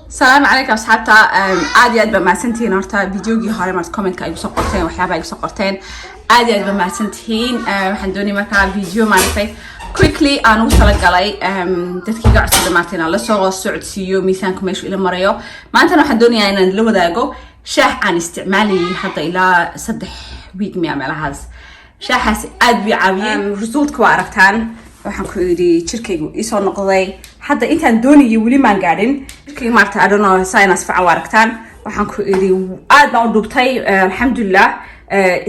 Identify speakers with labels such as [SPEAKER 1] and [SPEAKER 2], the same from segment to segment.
[SPEAKER 1] السلام عليكم أصحابتا عادي أدب مع سنتين هرتا فيديوجي هاري مرت كومنت كأي بسقطتين وحيابا أي بسقطتين عادي أدب مع سنتين حندوني مركا فيديو معرفي quickly أنا وصلت علي تذكي قاعد صدق مرتين على صوغ السعود سيو ميثانكم إيش إلى مريو ما أنت راح حندوني أنا لو ذاقو شاح عن استعمالي حتى إلى صدح ويك مية على هذا شاح أدبي عبي رزولت كواركتان waxaan ku yiri jirkaygu isoo noqday hadda intaan doonayay wali ma gaadhin jirkayga maarta adano science fiican waaragtaan waxaan ku yiri aad baan u dhubtay alxamdulillah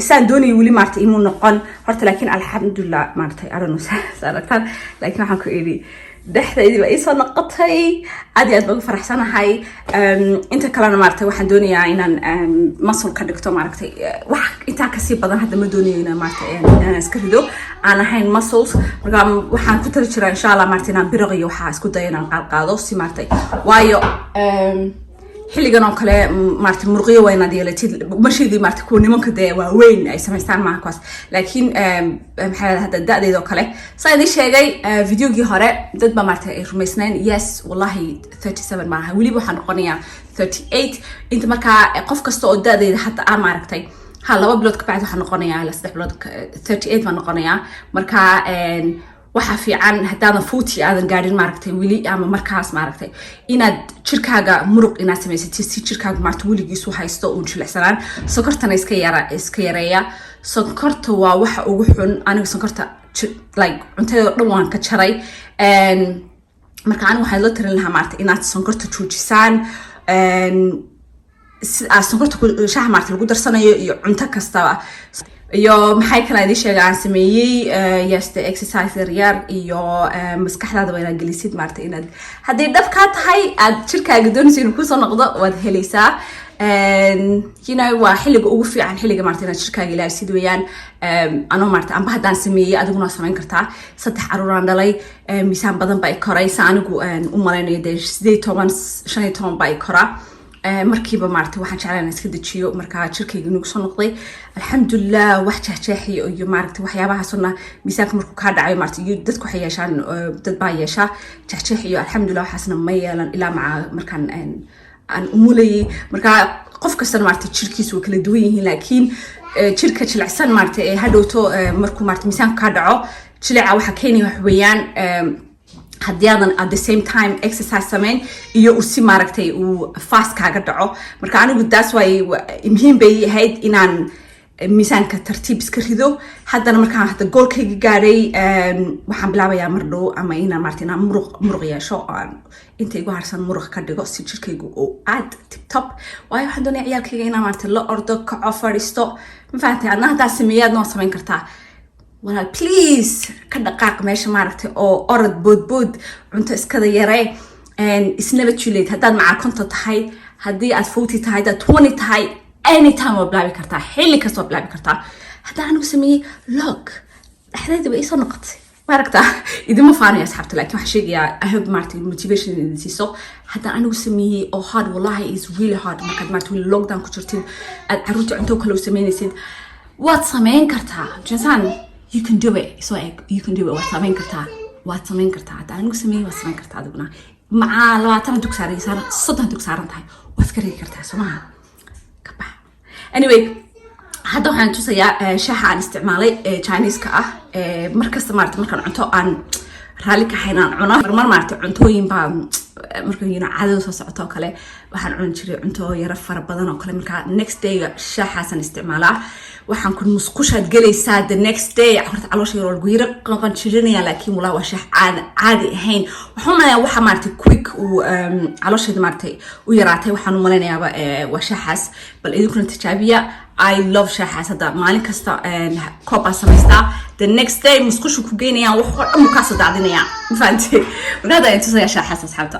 [SPEAKER 1] isaan doonayay wali maarta inuu noqon horta laakiin alxamdulillah maarta adano saaragtaan laakiin waxaan ku yiri dhaxdaydi baa isoo noqotay aad baan faraxsanahay inta kalena maarta waxaan doonayaa inaan muscle ka dhigto maarta wax inta ka sii badan hadda ma doonayo inaan maarta inaan iska rido aan ahayn muscles marka waxaan ku tali jiraa insha Allah maarta inaan biraqiyo waxa isku dayo inaan qaado si maarta waayo xilligan oo kale maarta murqiyo waa inaad yeelatid mashidii maarta ku nimanka de waa weyn ay sameystaan ma kaas laakiin maxay hadda da'deedo oo kale saydi sheegay videogii hore dad ba maarta ay rumaysnaan yes wallahi 37 maaha wali waxaan noqonayaa 38 inta marka qof kasta oo da'deeda hadda aan maartay laba bilood ka bacdi waxaan noqonayaa la saddex bilood 38 baan noqonayaa marka waxa fiican hadaadan fuuti aadan gaadhin maaragtay wili ama markaas maaragtay inaad jirkaaga muruq inaad samaysatid si jirkaaga maaragtay wiligiisu haysto oo jilicsanaan sokortana iska yareeya sokorta waa waxa ugu xun aniga sokorta like cuntada dhan waan ka jaray marka aniga waxaan la tarin lahaa maaragtay inaad sokorta joojisaan sokorta shaah maaragtay lagu darsanayo iyo cunto kastaba iyo maxay kala idin sheegaan sameeyay yesterday exercise yar iyo maskaxdaada waa gelisid maartay inaad hadii dhab ka tahay aad jirkaaga doonaysid inuu ku soo noqdo waad helaysaa you know waa xilliga ugu fiican xilliga maartay inaad jirkaaga ilaalisid weeyaan anoo maartay amba hadaan sameeyay adiguna samayn kartaa saddex caruuraan dhalay miisaan badan baa koraysa anigu u malaynayo 18 15 baa koraa markiiba maartay waxaan jeclaan iska dajiyo marka jirkayga inuu soo noqday alxamdulillah wax jeexjeexiyo iyo maartay waxyaabahaasna miisaanka markuu ka dhacayo maartay dadku waxay yeeshaan dad baa yeesha jeexjeexiyo alxamdulillah waxaasna ma yeelan ilaa markaan aan umulay marka qof kasta maartay jirkiisu way kala duwan yihiin laakiin jirka jilicsan maartay ee hadhowto markuu maartay miisaanka ka dhaco jilica waxa keenaya wax weeyaan hadiyaadan at the same time exercise sameyn iyo u si maaragtay uu fast kaaga dhaco marka anigu that's why muhiim bay ahayd inaan miisaanka tartiib iska rido haddana markaan hadda goolkayga gaaray waxaan bilaabayaa mar dhow ama inaan maartay inaan muruq yeesho aan inta igu harsan muruq ka dhigo si jirkaygu oo aad tip top waayo waxaan doonayaa ciyaalkayga inaan maartay la ordo kaco fadhiisto ma fahantay adna haddaa sameeyaad noo samayn kartaa walaal please ka dhaqaaq meesha maaragtay oo orod boodbood cunto iskada yaree isnaba julid haddaad macaa konto tahay haddii aad 40 tahay haddaad 20 tahay anytime waa bilaabi kartaa xilli kasta waa bilaabi kartaa haddaan anigu sameeyey log dhexdeeda way isoo noqotay maaragtaa idima faanaya asxaabta laakiin waxaan sheegayaa I hope maaragtay motivation idin siiso haddaan anigu sameeyey oo hard wallahi is really hard markaad maaragtay wili lockdown ku jirtid aad caruurta cunto kale u sameynaysid waad sameyn kartaa jinsaan you can do it so you can do it waad samayn kartaa hadda anigu sameeyay waad samayn kartaa adiguna macaa 20 dug saaran 30 dug saaran tahay waad iska rigi kartaa somaha ka bax anyway hadda waxaan tusayaa shaaha aan isticmaalay Chinese ka ah markasta maartay markaan cunto aan raali ka haynaan cuno mar maartay cuntooyin baa markaan caadada soo socoto kale waxaan cun jiray cunto yara fara badan oo kale marka next day shaaxaasan isticmaalaa waxaan ku musqushaad galaysaa the next day horta caloosha yar lagu yira qanqan jirinaya laakiin walaa waa shaax caadi ahayn waxaan maleynayaa waxa maartay quick uu caloosheeda maartay u yaraatay waxaan u maleynayaa waa shaaxaas bal idinkuna tijaabiya I love shaaxaas hadda maalin kasta koob samaystaa the next day musqushu ku geynayaan wax oo dhan ka soo daadinayaan ma fahantay wadaada inta soo shaaxaas asxaabta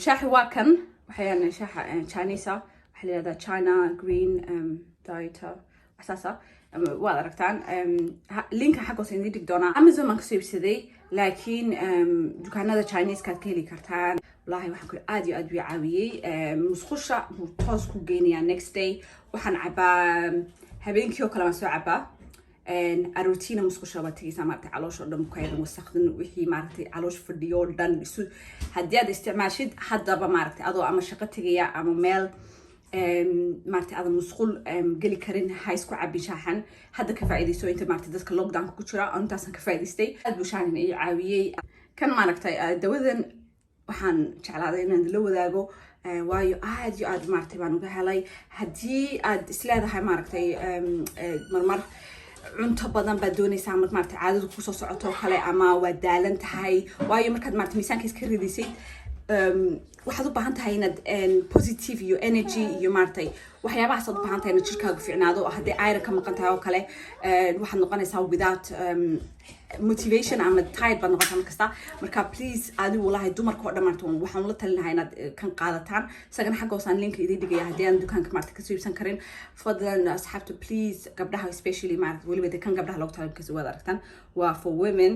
[SPEAKER 1] shaaxi waa kan waxayna shaaxa Chinese waxa la yiraahdaa China green diet asasa waad aragtaan linka xagga soo indii dig doona Amazon ma ka soo iibsaday laakiin dukaanada Chinese ka heli kartaan wallahi waxaan ku aad iyo aad u caawiyay musqusha toos ku geynaya next day waxaan cabaa habeenkii oo kale ma soo cabaa arotina musqusha waa tagaysaa maaragtay caloosha oo dhan bukayadan wasaqdan wixii maaragtay caloosh fadhiyo dhan isu haddii aad isticmaashid haddaba maaragtay adoo ama shaqo tegaya ama meel maaragtay adan musqul geli karin ha isku cabin shaaxan hadda ka faa'iidayso inta maaragtay dadka lockdownka ku jira intaasan ka faa'iidaystay aad buu shaaxan ii caawiyey kan maaragtay dawadan waxaan jeclaaday inaan la wadaago waayo aad iyo aad maaragtay baan uga helay haddii aad isleedahay maaragtay marmar cunto badan baad doonaysaa maaragtay caadadu kusoo socoto kale ama waa daalan tahay waayo markaad maaragtay miisaanka iska ridisay waxaad u baahan tahay inaad positive iyo energy iyo maaragtay waxyaabahaas aad u baahan tahay inaad jirkaagu fiicnaado haddii iron ka maqan tahay oo kale waxaad noqonaysaa without motivation ama tired baad noqontaa markasta marka please adigu walahi dumarka oo dhan maaragtay waxaan ula talin lahaa inaad kan qaadataan isagana xagga hoosaan linka idin dhigaya haddii aan dukaanka maaragtay kasoo iibsan karin fadlan asxaabta please gabdhaha especially maaragtay weliba de kan gabdhaha loogu talagalay kasi waad aragtaan waa for women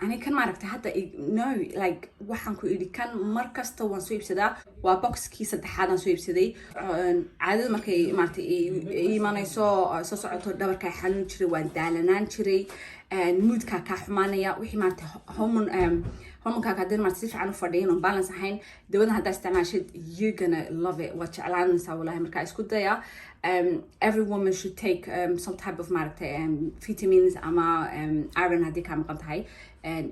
[SPEAKER 1] ani kan maaragtay hadda no like waxaan ku idhi kan mar kasta waan soo iibsadaa waa boxkii saddexaad aan soo iibsaday caadada markay maaragtay imanayso soo socoto dhabarkaa xanuun jiray waan daalanaan jiray moodkaa kaa xumaanaya wixii maaragtay hormonkaa haddii maaragtay si fiican u fadhiyin oon balance ahayn dawadan haddaa isticmaashid you're gonna love it waad jeclaanaysaa wallahi markaa isku daya every woman should take some type of maaragtay vitamins ama iron haddii kaa maqan tahay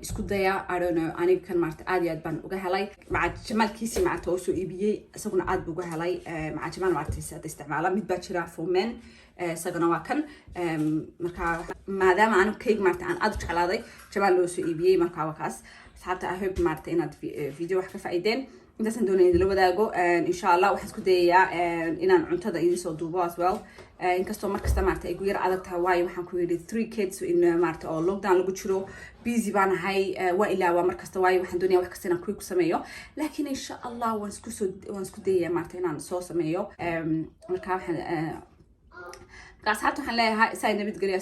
[SPEAKER 1] isku daya I don't know aniga kan maaragtay aad iyo aad baan uga helay maca jamaalkiisii maaragtay oo soo iibiyey isaguna aad buu uga helay maca jamaal maaragtay hadda isticmaala mid baa jira for men isagana waa kan markaa maadaama anigu cake maaragtay aan aad u jeclaaday jamaal loo soo iibiyey markaa waa kaas asxaabta I hope maaragtay inaad video wax ka faa'iideen intaasaan doonaya idinla wadaago insha allah waxaan isku dayayaa inaan cuntada idin soo duubo as well inkastoo markasta maaragtay ay gu yar adag tahay waayo waxaan ku yidhi 3 kids in maaragtay oo lockdown lagu jiro busy baan ahay waa ilaawaa markasta waayo waxaan doonaya wax kasta inaan ku sameeyo laakiin insha allah waan isku dayayaa maaragtay inaan soo sameeyo markaa waxaan asxaabta waxaan leeyahay isaa nabadgelyo